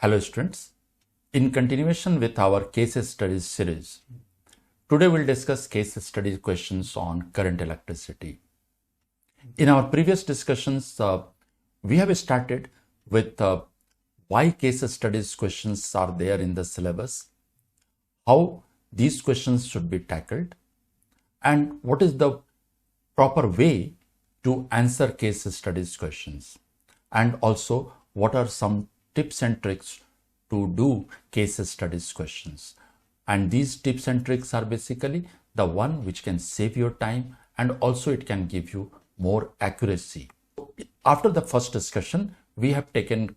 Hello students, in continuation with our case studies series, today we'll discuss case study questions on current electricity. In our previous discussions, we have started with why case studies questions are there in the syllabus, how these questions should be tackled, and what is the proper way to answer case studies questions, and also what are some tips and tricks to do case studies questions. And these tips and tricks are basically the one which can save your time and also it can give you more accuracy. After the first discussion, we have taken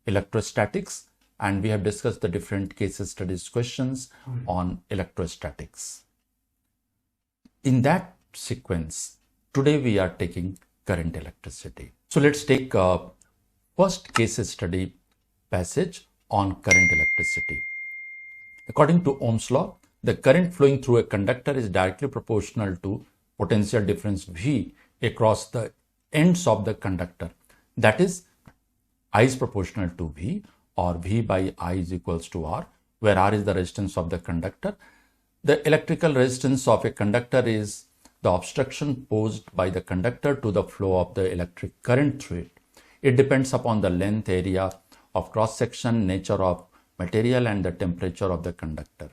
electrostatics and we have discussed the different case studies questions on electrostatics. In that sequence, today we are taking current electricity. So let's take first case study passage on current electricity. According to Ohm's law, the current flowing through a conductor is directly proportional to potential difference V across the ends of the conductor. That is, I is proportional to V, or V by I is equals to R, where R is the resistance of the conductor. The electrical resistance of a conductor is the obstruction posed by the conductor to the flow of the electric current through it. It depends upon the length, area of cross-section, nature of material and the temperature of the conductor.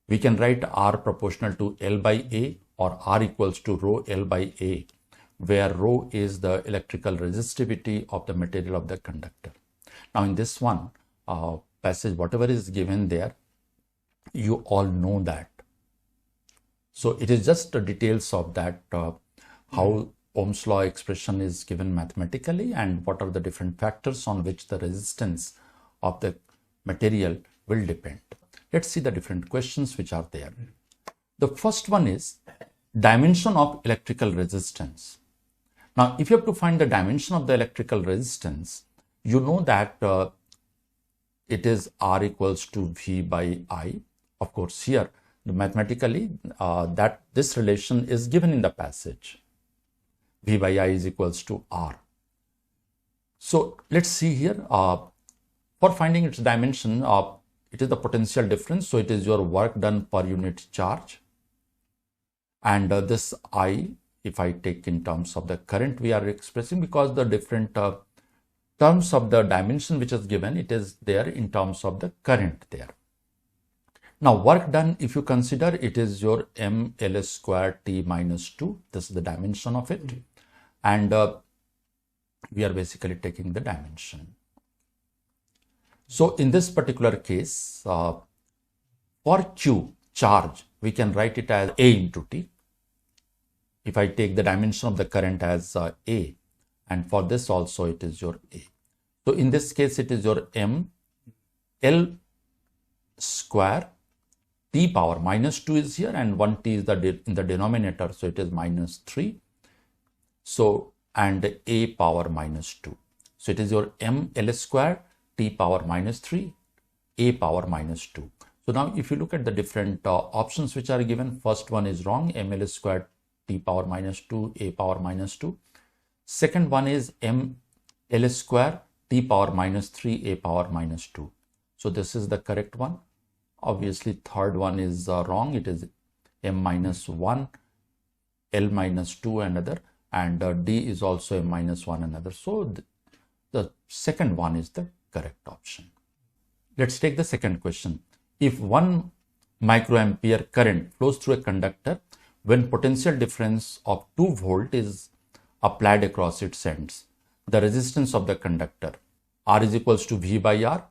We can write R proportional to L by A or R equals to rho L by A, where rho is the electrical resistivity of the material of the conductor. Now in this one passage, whatever is given there, you all know that. So it is just the details of that, how Ohm's law expression is given mathematically and what are the different factors on which the resistance of the material will depend. Let's see the different questions which are there. The first one is dimension of electrical resistance. Now, if you have to find the dimension of the electrical resistance, you know that it is R equals to V by I. Of course, here mathematically that this relation is given in the passage. V by I is equals to R. So let's see here, for finding its dimension, it is the potential difference. So it is your work done per unit charge. And this I, if I take in terms of the current we are expressing, because the different terms of the dimension which is given, it is there in terms of the current there. Now work done, if you consider, it is your mL square T minus 2. This is the dimension of it. And we are basically taking the dimension. So in this particular case, for Q charge, we can write it as A into T. If I take the dimension of the current as A, and for this also it is your A. So in this case, it is your mL square T power minus 2 is here and 1 T is in the denominator. So it is minus 3. So, and A power minus 2. So it is your mL square T power minus 3, A power minus 2. So now if you look at the different options which are given, first one is wrong, mL square T power minus 2, A power minus 2. Second one is mL square T power minus 3, A power minus 2. So this is the correct one. Obviously third one is wrong. It is m minus 1, L minus 2 another, and D is also m minus 1 another. So the second one is the correct option. Let's take the second question. If 1 microampere current flows through a conductor when potential difference of 2 volt is applied across its ends, the resistance of the conductor, R is equals to V by R.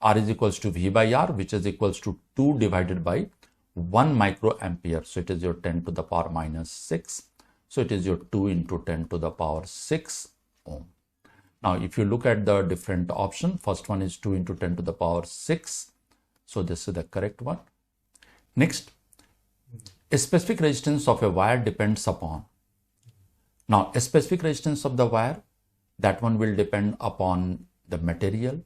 R is equals to V by R, which is equals to 2 divided by 1 microampere. So it is your 10 to the power minus 6. So it is your 2 into 10 to the power 6 ohm. Now, if you look at the different option, first one is 2 into 10 to the power 6. So this is the correct one. Next, a specific resistance of a wire depends upon. Now, a specific resistance of the wire, that one will depend upon the material.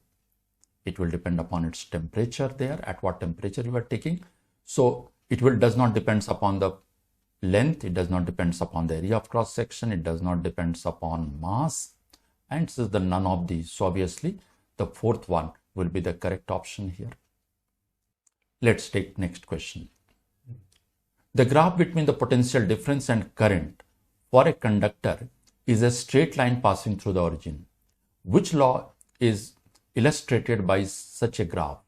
It will depend upon its temperature there, at what temperature you are taking. So it does not depend upon the length, it does not depend upon the area of cross section, it does not depend upon mass, and this is the none of these. So obviously the fourth one will be the correct option here. Let's take next question. The graph between the potential difference and current for a conductor is a straight line passing through the origin. Which law is illustrated by such a graph?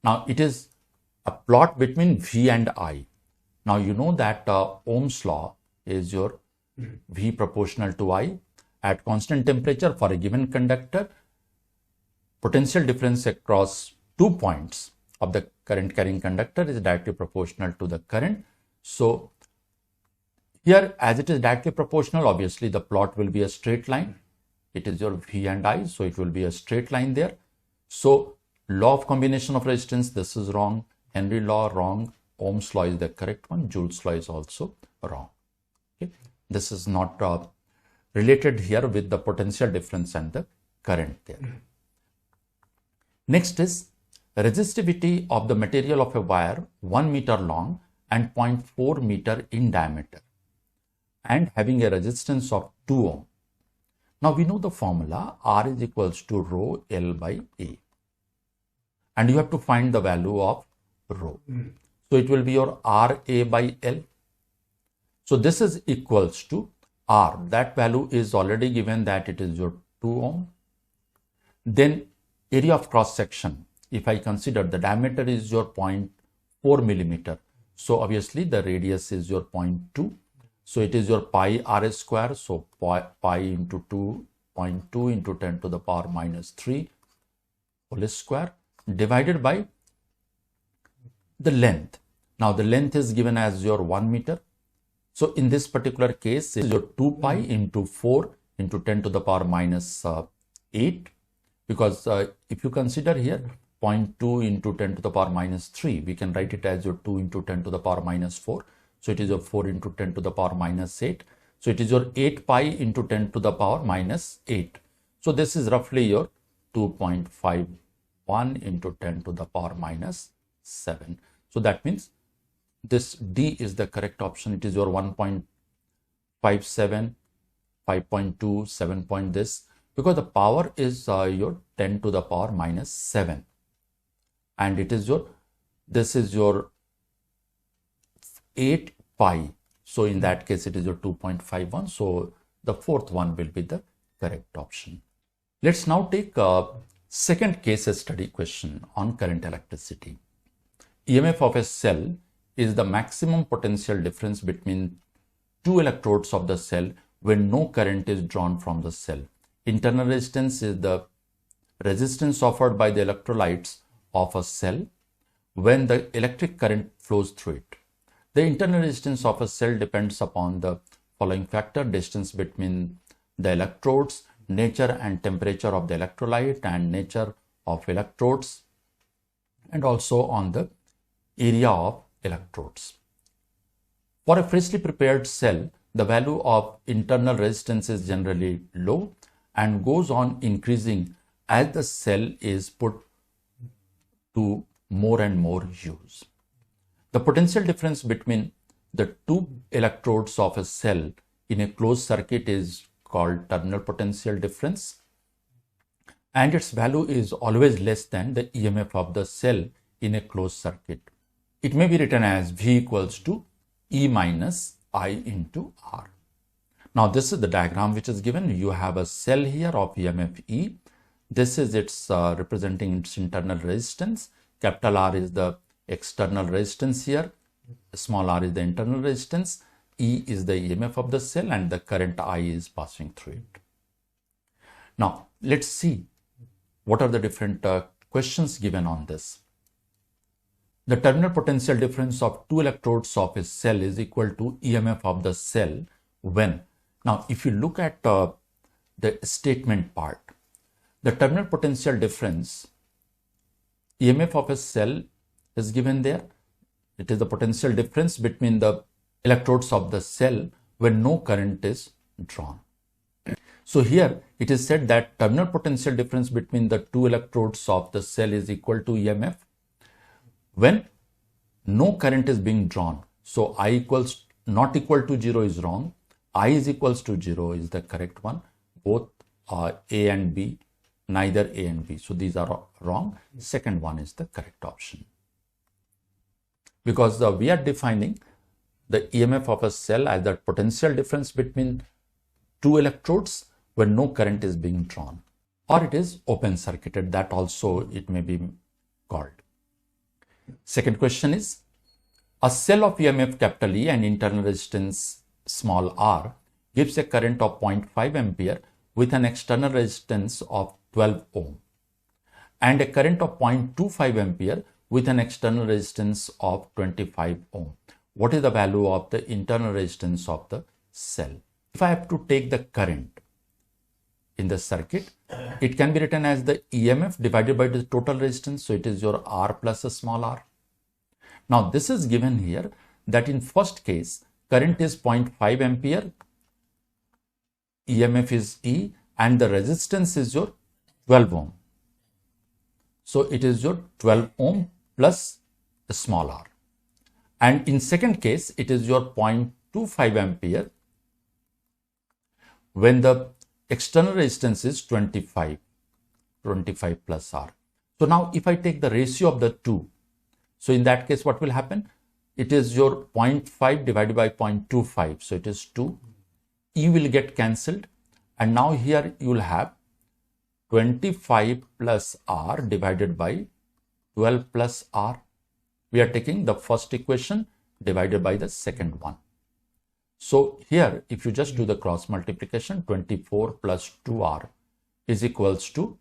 Now it is a plot between V and I. Now you know that Ohm's law is your V proportional to I. At constant temperature for a given conductor, potential difference across 2 points of the current carrying conductor is directly proportional to the current. So here, as it is directly proportional, obviously the plot will be a straight line. It is your V and I, so it will be a straight line there. So law of combination of resistance, this is wrong. Henry law, wrong. Ohm's law is the correct one. Joule's law is also wrong. Okay. This is not related here with the potential difference and the current there. Next is resistivity of the material of a wire 1 meter long and 0.4 meter in diameter and having a resistance of 2 ohm. Now we know the formula R is equals to rho L by A, and you have to find the value of rho. So it will be your RA by L. So this is equals to R. That value is already given, that it is your 2 ohm. Then area of cross section, if I consider the diameter is your 0.4 millimeter. So obviously the radius is your 0.2. So it is your pi R square. So pi into 2.2 into 10 to the power minus 3 whole square divided by the length. Now the length is given as your 1 meter. So in this particular case, it is your 2 pi into 4 into 10 to the power minus 8. Because if you consider here 0.2 into 10 to the power minus 3, we can write it as your 2 into 10 to the power minus 4. So it is your 4 into 10 to the power minus 8. So it is your 8 pi into 10 to the power minus 8. So this is roughly your 2.51 into 10 to the power minus 7. So that means this D is the correct option. It is your 1.57, 5.2, 7 point this, because the power is your 10 to the power minus 7. And it is your, this is your 8 pi. So in that case, it is your 2.51. So the fourth one will be the correct option. Let's now take a second case study question on current electricity. EMF of a cell is the maximum potential difference between two electrodes of the cell when no current is drawn from the cell. Internal resistance is the resistance offered by the electrolytes of a cell when the electric current flows through it. The internal resistance of a cell depends upon the following factor: distance between the electrodes, nature and temperature of the electrolyte and nature of electrodes, and also on the area of electrodes. For a freshly prepared cell, the value of internal resistance is generally low and goes on increasing as the cell is put to more and more use. The potential difference between the two electrodes of a cell in a closed circuit is called terminal potential difference, and its value is always less than the EMF of the cell in a closed circuit. It may be written as V equals to E minus I into R. Now this is the diagram which is given. You have a cell here of EMF E. This is its representing its internal resistance. Capital R is the external resistance here. Small r is the internal resistance. E is the EMF of the cell and the current I is passing through it. Now let's see what are the different questions given on this. The terminal potential difference of two electrodes of a cell is equal to EMF of the cell when. Now if you look at the statement part, the terminal potential difference EMF of a cell is given there. It is the potential difference between the electrodes of the cell when no current is drawn. So here it is said that terminal potential difference between the two electrodes of the cell is equal to EMF when no current is being drawn. So I equals not equal to 0 is wrong. I is equals to 0 is the correct one. Both A and B neither A and B. So these are wrong. Second one is the correct option. Because we are defining the EMF of a cell as the potential difference between two electrodes when no current is being drawn. Or it is open circuited, that also it may be called. Second question is, a cell of EMF capital E and internal resistance small r gives a current of 0.5 ampere with an external resistance of 12 ohm and a current of 0.25 ampere with an external resistance of 25 ohm. What is the value of the internal resistance of the cell? If I have to take the current in the circuit, it can be written as the EMF divided by the total resistance. So it is your R plus a small r. Now this is given here that in first case, current is 0.5 ampere, EMF is E, and the resistance is your 12 ohm. So it is your 12 ohm plus the small r. And in second case, it is your 0.25 ampere when the external resistance is 25 plus r. So now if I take the ratio of the two, so in that case, what will happen? It is your 0.5 divided by 0.25. So it is 2. E will get cancelled. And now here you will have 25 plus r divided by 12 plus r. We are taking the first equation divided by the second one. So here, if you just do the cross multiplication, 24 plus 2r is equals to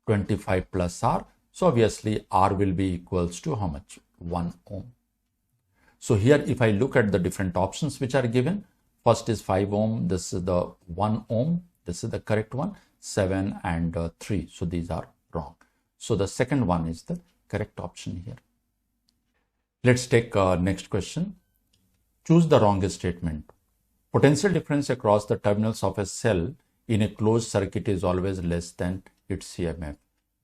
25 plus r. So obviously r will be equals to how much? 1 ohm. So here if I look at the different options which are given, first is 5 ohm, this is the 1 ohm, this is the correct one, 7 and 3. So these are wrong. So the second one is the correct option here. Let's take next question. Choose the wrongest statement. Potential difference across the terminals of a cell in a closed circuit is always less than its EMF.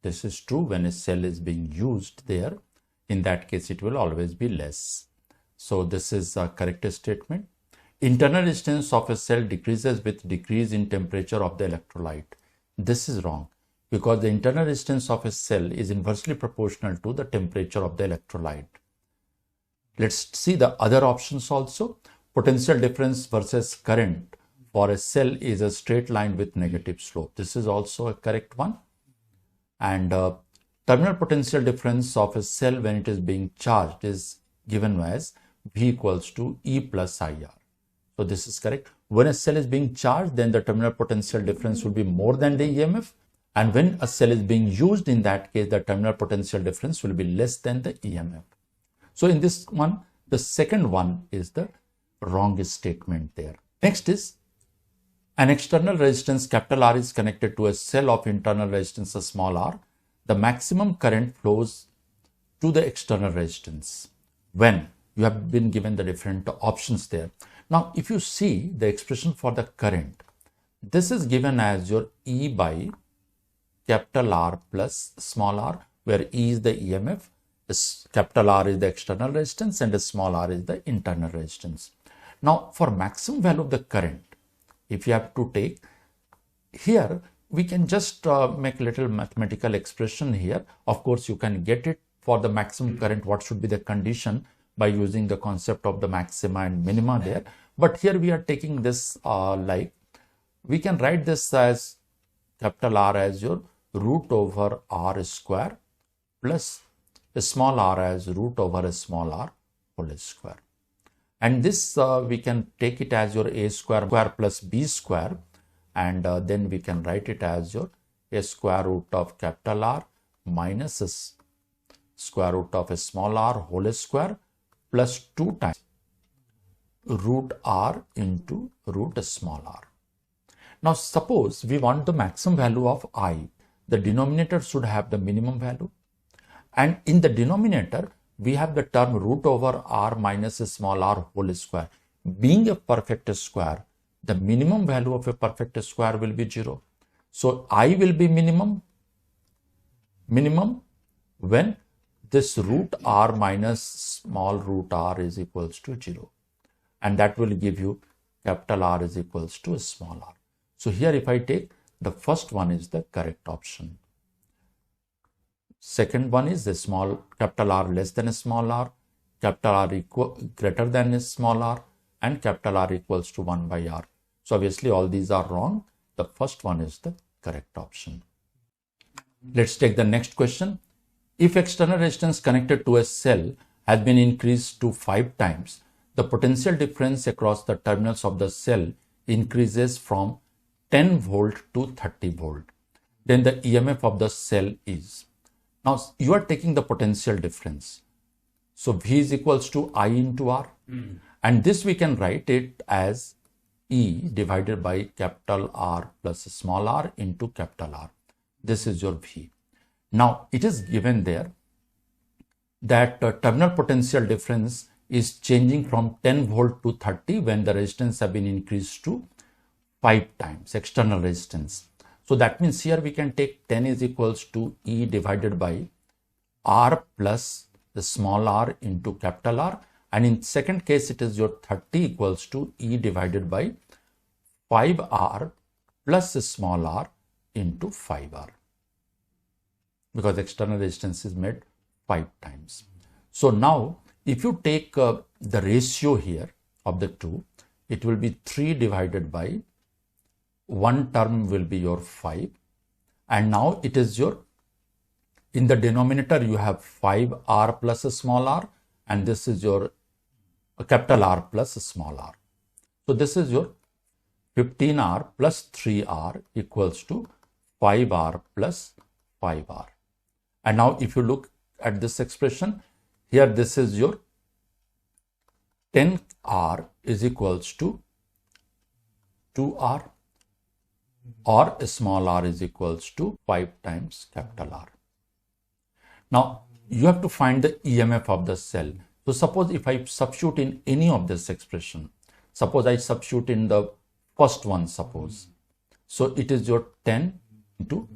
This is true when a cell is being used there. In that case, it will always be less. So this is a correct statement. Internal resistance of a cell decreases with decrease in temperature of the electrolyte. This is wrong because the internal resistance of a cell is inversely proportional to the temperature of the electrolyte. Let's see the other options also. Potential difference versus current for a cell is a straight line with negative slope. This is also a correct one. And terminal potential difference of a cell when it is being charged is given as V equals to E plus IR. So this is correct. When a cell is being charged, then the terminal potential difference will be more than the EMF. And when a cell is being used, in that case, the terminal potential difference will be less than the EMF. So in this one, the second one is the wrongest statement there. Next is an external resistance capital R is connected to a cell of internal resistance a small r. The maximum current flows to the external resistance when you have been given the different options there. Now, if you see the expression for the current, this is given as your E by capital R plus small r, where E is the EMF, capital R is the external resistance, and small r is the internal resistance. Now, for maximum value of the current, if you have to take here, we can just make a little mathematical expression here. Of course, you can get it for the maximum current. What should be the condition by using the concept of the maxima and minima there. But here we are taking this like, we can write this as capital R as your root over R square plus a small r as root over a small r whole square. And this we can take it as your a square plus b square, and then we can write it as your a square root of capital R minus a square root of a small r whole square plus 2 times root r into root small r. Now suppose we want the maximum value of I. The denominator should have the minimum value. And in the denominator, we have the term root over r minus a small r whole square. Being a perfect square, the minimum value of a perfect square will be 0. So I will be minimum when this root r minus small root r is equals to 0. And that will give you capital R is equals to a small r. So here if I take the first one is the correct option. Second one is the small capital R less than a small r, capital R greater than a small r, and capital R equals to 1 by r. So obviously all these are wrong. The first one is the correct option. Let's take the next question. If external resistance connected to a cell has been increased to 5 times, the potential difference across the terminals of the cell increases from 10 volt to 30 volt. Then the EMF of the cell is. Now you are taking the potential difference. So V is equals to I into R. And this we can write it as E divided by capital R plus small r into capital R. This is your V. Now it is given there that terminal potential difference is changing from 10 volt to 30 when the resistance have been increased to 5 times external resistance. So that means here we can take 10 is equals to E divided by R plus the small r into capital R, and in second case it is your 30 equals to E divided by 5R plus the small r into 5R, because external resistance is made 5 times. So now if you take the ratio here of the two, it will be 3 divided by one term will be your 5, and now it is your, in the denominator you have 5R plus a small r, and this is your capital R plus a small r. So this is your 15R plus 3R equals to 5R plus 5R. And now if you look at this expression, here this is your 10R is equals to 2R, or small r is equals to 5 times capital R. Now you have to find the EMF of the cell. So suppose if I substitute in any of this expression, suppose I substitute in the first one, suppose. So it is your 10 into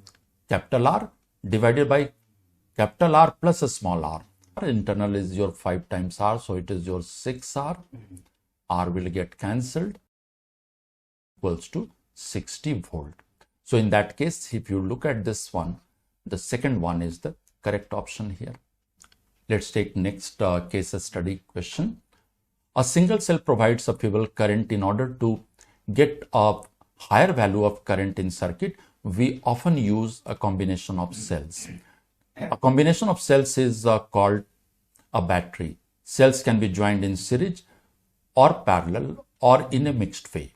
capital R divided by capital R plus a small r. Internal is your 5 times R, so it is your 6R. R will get cancelled, equals to 60 volt. So in that case, if you look at this one, the second one is the correct option here. Let's take next case study question. A single cell provides a feeble current. In order to get a higher value of current in circuit, we often use a combination of cells. A combination of cells is called a battery. Cells can be joined in series or parallel or in a mixed way.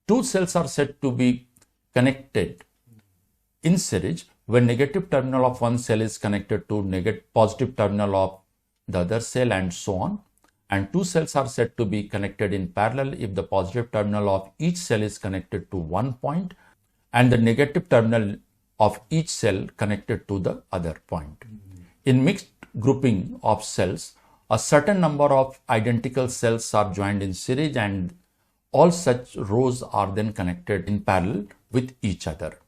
Two cells are said to be connected in series when negative terminal of one cell is connected to positive terminal of the other cell, and so on. And two cells are said to be connected in parallel if the positive terminal of each cell is connected to one point and the negative terminal of each cell connected to the other point. In mixed grouping of cells, a certain number of identical cells are joined in series, and all such rows are then connected in parallel with each other.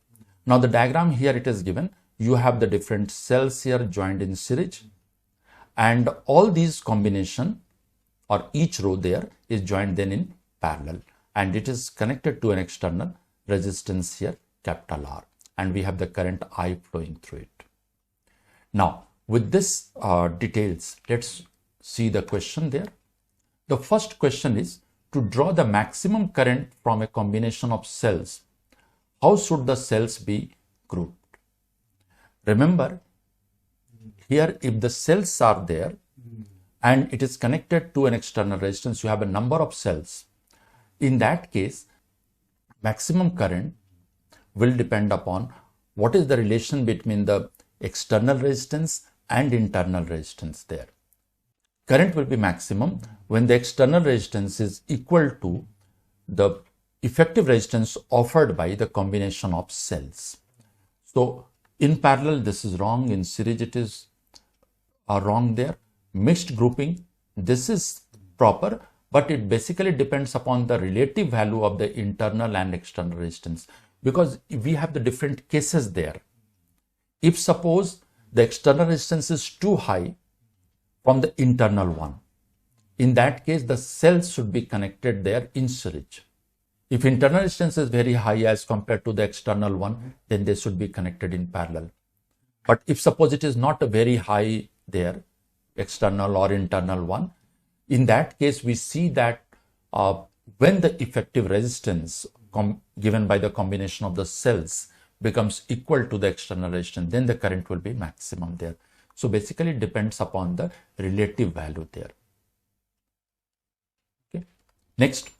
Now the diagram here it is given. You have the different cells here joined in series, and all these combination or each row there is joined then in parallel, and it is connected to an external resistance here, capital R, and we have the current I flowing through it. Now with this details, let's see the question there. The first question is to draw the maximum current from a combination of cells. How should the cells be grouped? Remember, here if the cells are there and it is connected to an external resistance, you have a number of cells. In that case, maximum current will depend upon what is the relation between the external resistance and internal resistance there. Current will be maximum when the external resistance is equal to the effective resistance offered by the combination of cells. So in parallel this is wrong, in series it is wrong there. Mixed grouping, this is proper, but it basically depends upon the relative value of the internal and external resistance, because we have the different cases there. If suppose the external resistance is too high from the internal one, in that case the cells should be connected there in series. If internal resistance is very high as compared to the external one, then they should be connected in parallel. But if suppose it is not a very high there, external or internal one, in that case we see that when the effective resistance given by the combination of the cells becomes equal to the external resistance, then the current will be maximum there. So basically it depends upon the relative value there. Okay. Next,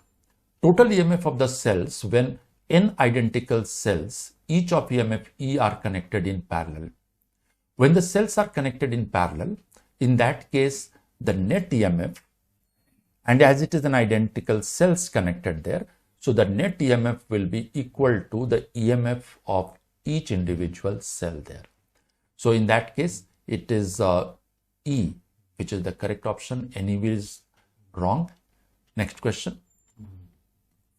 total EMF of the cells when n identical cells, each of EMF E are connected in parallel. When the cells are connected in parallel, in that case the net EMF, and as it is an identical cells connected there, so the net EMF will be equal to the EMF of each individual cell there. So in that case, it is E, which is the correct option. NEV is wrong. Next question.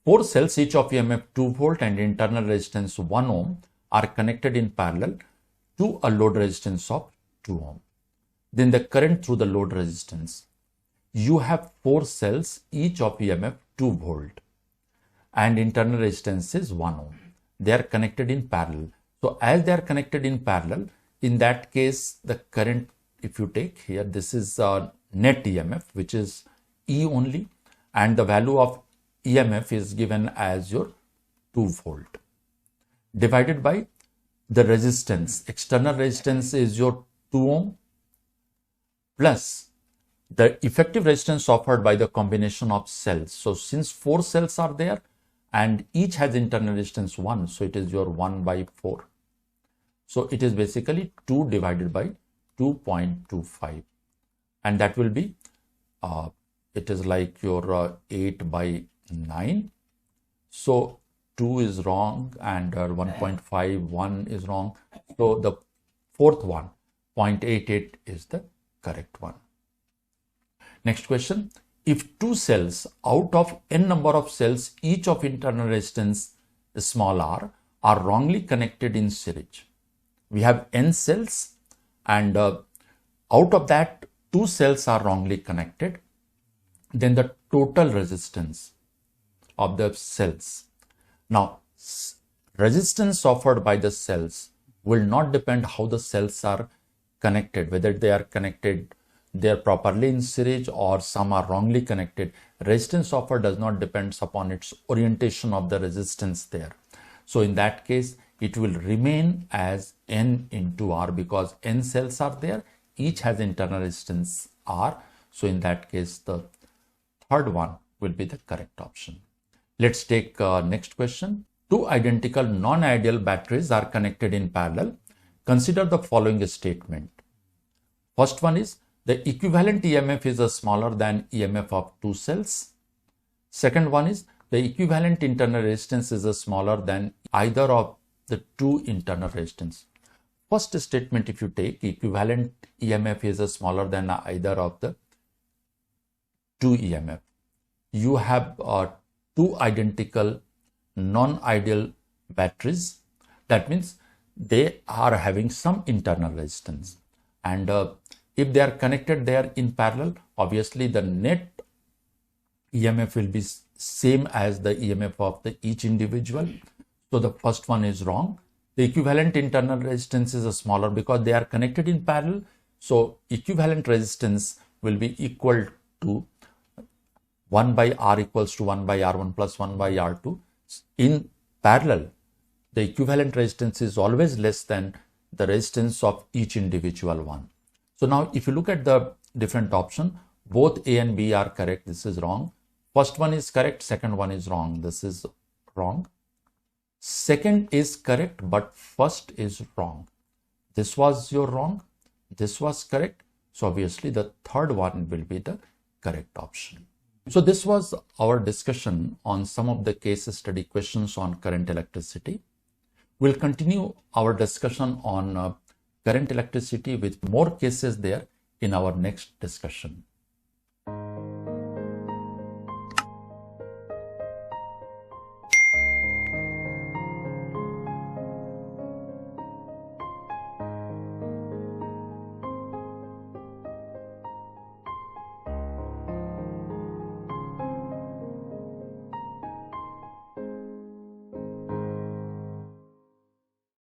4 cells, each of EMF 2 volt and internal resistance 1 ohm are connected in parallel to a load resistance of 2 ohm. Then the current through the load resistance. You have 4 cells, each of EMF 2 volt and internal resistance is 1 ohm. They are connected in parallel. So as they are connected in parallel, in that case, the current, if you take here, this is net EMF, which is E only, and the value of EMF is given as your 2 volt divided by the resistance. External resistance is your 2 ohm plus the effective resistance offered by the combination of cells. So since 4 cells are there and each has internal resistance 1, so it is your 1 by 4. So it is basically 2 divided by 2.25, and that will be, it is like your 8 by 9. So 2 is wrong and 1.51 is wrong. So the fourth one, 0.88 is the correct one. Next question. If 2 cells out of n number of cells, each of internal resistance small r, are wrongly connected in series. We have n cells and out of that 2 cells are wrongly connected. Then the total resistance of the cells. Now, resistance offered by the cells will not depend how the cells are connected, whether they are connected, they are properly in series or some are wrongly connected. Resistance offered does not depend upon its orientation of the resistance there. So in that case, it will remain as N into R because N cells are there, each has internal resistance R. So in that case, the third one will be the correct option. Let's take next question. 2 identical non-ideal batteries are connected in parallel. Consider the following statement. First one is the equivalent EMF is smaller than EMF of 2 cells. Second one is the equivalent internal resistance is smaller than either of the 2 internal resistance. First statement, if you take equivalent EMF is smaller than either of the 2 EMF. You have 2 identical non-ideal batteries. That means they are having some internal resistance, and if they are connected there in parallel, obviously the net EMF will be same as the EMF of the each individual. So the first one is wrong. The equivalent internal resistance is smaller because they are connected in parallel. So equivalent resistance will be equal to 1 by R equals to 1 by R1 plus 1 by R2. In parallel, the equivalent resistance is always less than the resistance of each individual one. So now if you look at the different option, both A and B are correct. This is wrong. First one is correct. Second one is wrong. This is wrong. Second is correct, but first is wrong. This was your wrong. This was correct. So obviously the third one will be the correct option. So this was our discussion on some of the case study questions on current electricity. We'll continue our discussion on current electricity with more cases there in our next discussion.